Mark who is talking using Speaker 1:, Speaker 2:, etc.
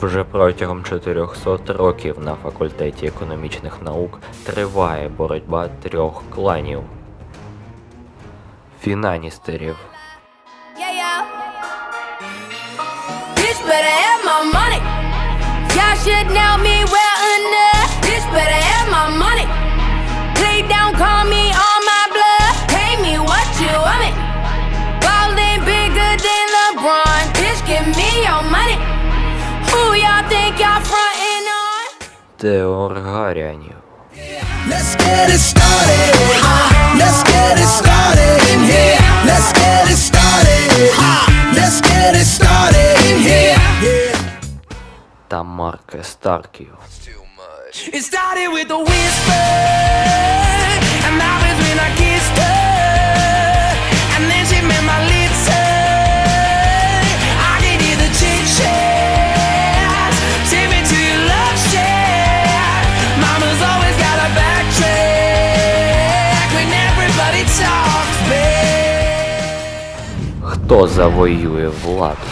Speaker 1: Вже протягом 400 років на факультеті економічних наук триває боротьба трьох кланів фінаністерів. Теоргаріанів.
Speaker 2: Let's get it started. Let's get it started in here. Let's get it started. Let's get it started in here.
Speaker 1: Та Марки Старків.
Speaker 2: It started with a whisper, and that was when I kissed her, and then she made my lips hurt. I could hear the chit chat, sip into your love share. Mama's always got a backtrack when everybody talks back.
Speaker 1: Хто завоює владу?